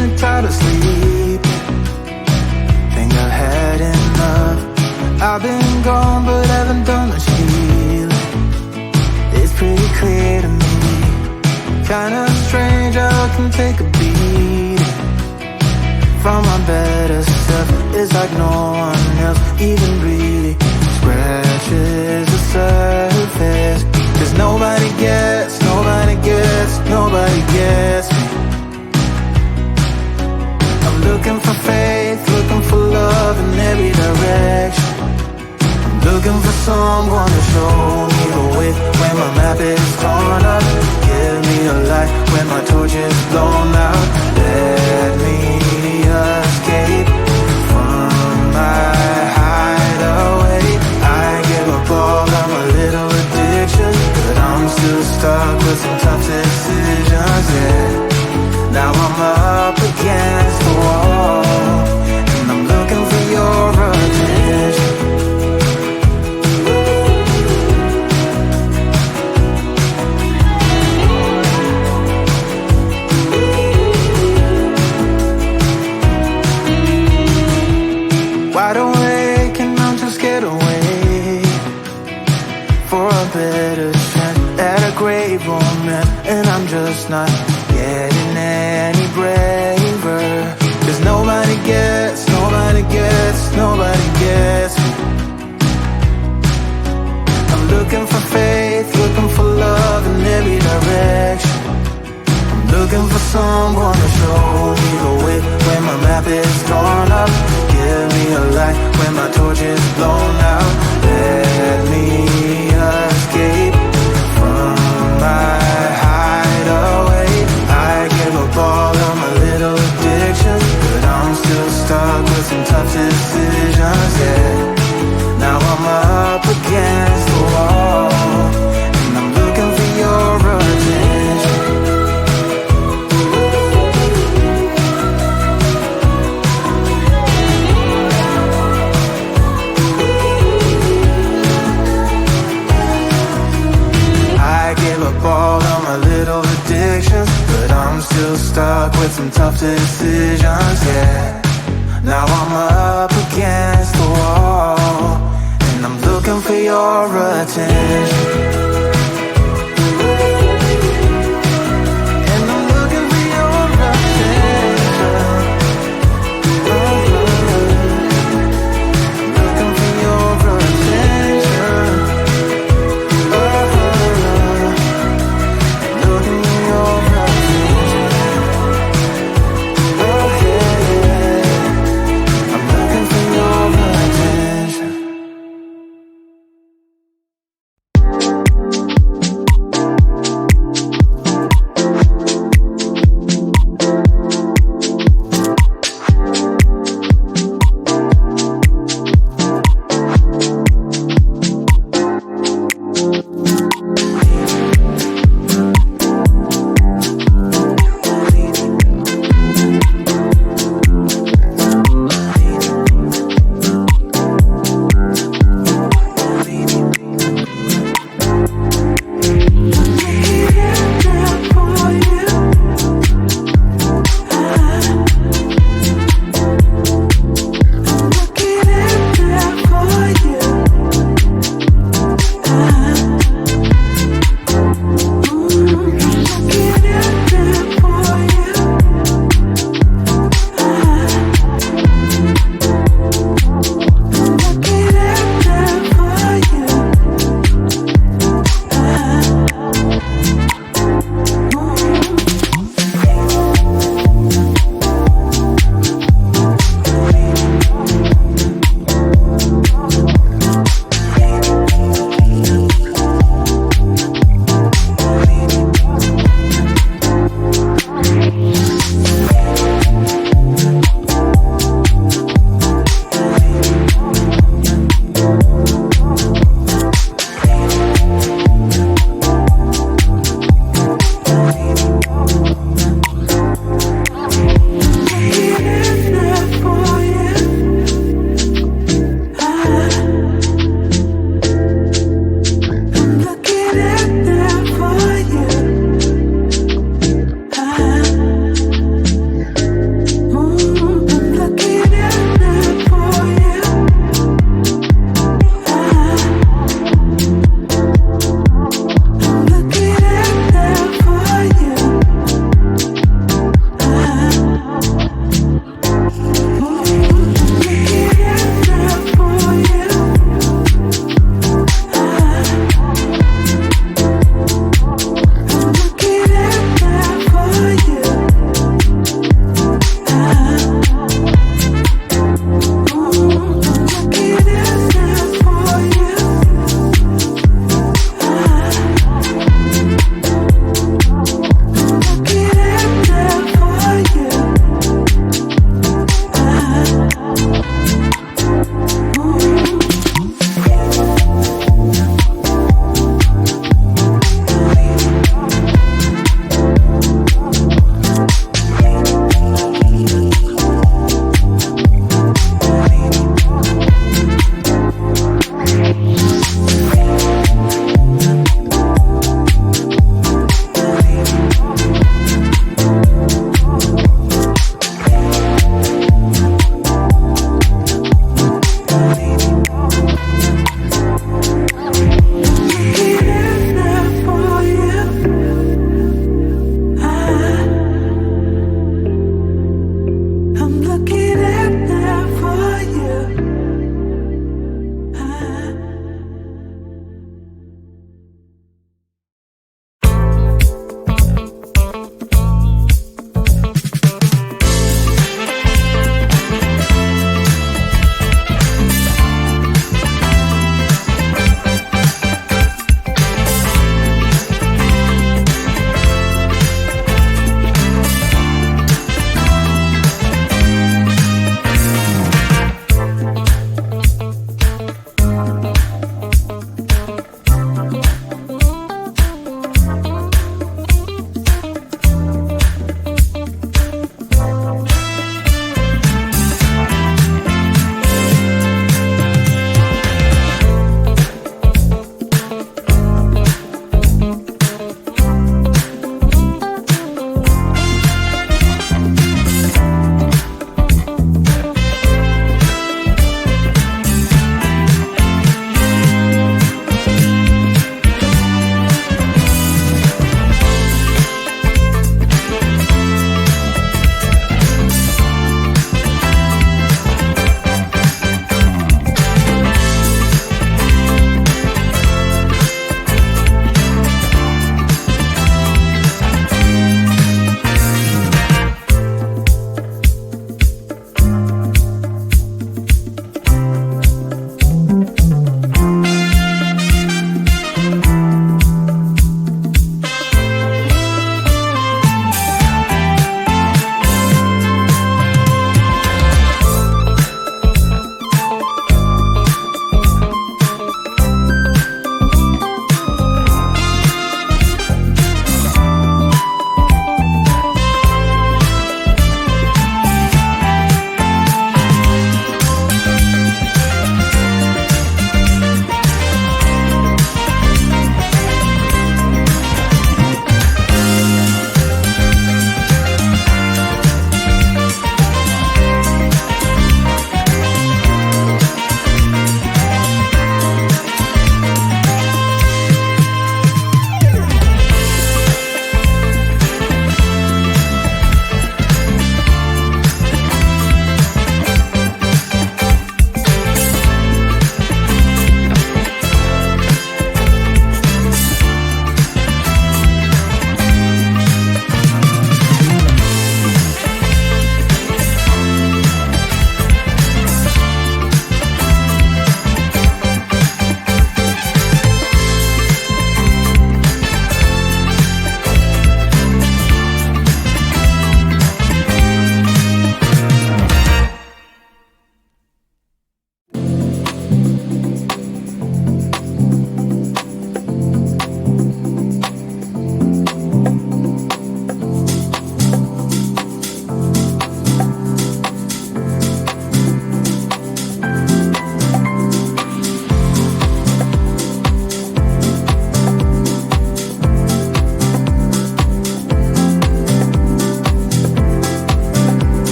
getting tired of sleeping. Think I've had enough. I've been gone but haven't done much healing. It's pretty clear to me, kinda strange how I can take a beating from my better self. It's like no one else even really scratches the surface. Cause nobody gets me. I'm looking for faith, looking for love in every direction. I'm looking for someone to show me the way when my map is torn up. Give me a light when my torch is blown out. Let me escape from my hideaway. I give up all of my little addictions, but I'm still stuck with some tough decisions, yeah. Now I'm up against the wall, and I'm looking for your attention. Wide awake and I'm too scared away for a better chance at a great romance, and I'm just not getting any braver. Cause nobody gets me. I'm looking for faith, looking for love in every direction. I'm looking for someone to show me the way when my map is torn up. Give me a light when my torch is blown out. Let me escape from my hideaway. I give up all of my little addictions, but I'm still stuck with some tough decisions, yeah. Now I'm up against the wall, and I'm looking for your attention. I give up all of my little addictions, but I'm still stuck with some tough decisions, yeah. Now I'm up against the wall, and I'm looking for your attention.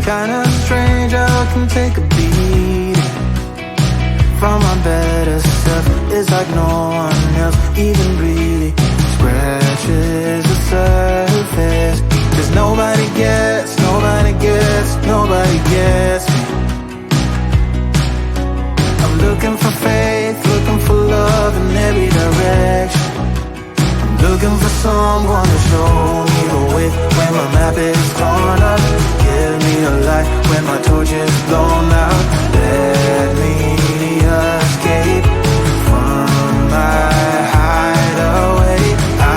Kinda strange how I can take a beat from my better self. It's like no one else even really scratches the surface. 'Cause nobody gets me. I'm looking for faith, looking for love in every direction. I'm looking for someone to show me the way when my map is torn up. Give me a light when my torch is blown out. Let me escape from my hideaway.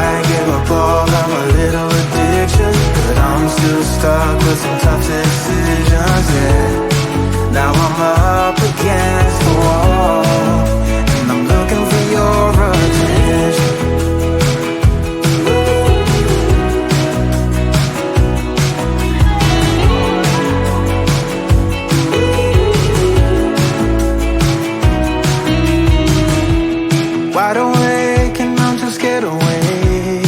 I give up all of my little addictions, but I'm still stuck with some tough decisions, yeah. Now I'm up against the wall, and I'm looking for your attention. Wide awake and I'm just scared away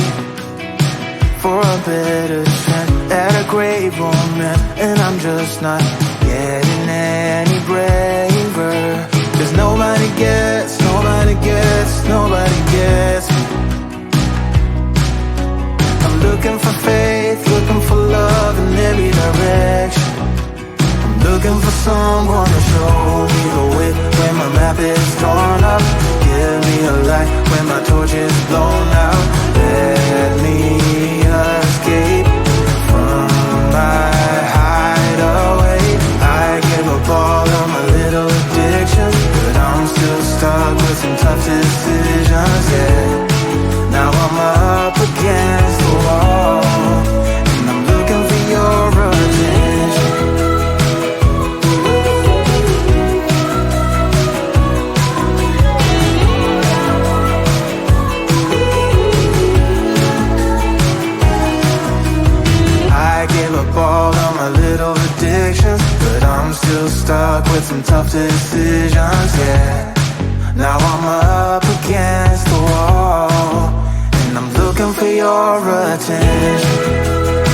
for a better chance at a great romance, and I'm just not getting any braver. 'Cause nobody gets me. I'm looking for faith, looking for love in every direction. I'm looking for someone to show me the way when my map is torn up. Give me a light when my torch is blown out. Let me escape from my hideaway. I give up all of my little addictions, but I'm still stuck with some tough decisions, yeah. Now I'm up against the wall, and I'm looking for your attention. I give up all of my little addictions, but I'm still stuck with some tough decisions, yeah. Now I'm up against the wall, and I'm looking for your attention.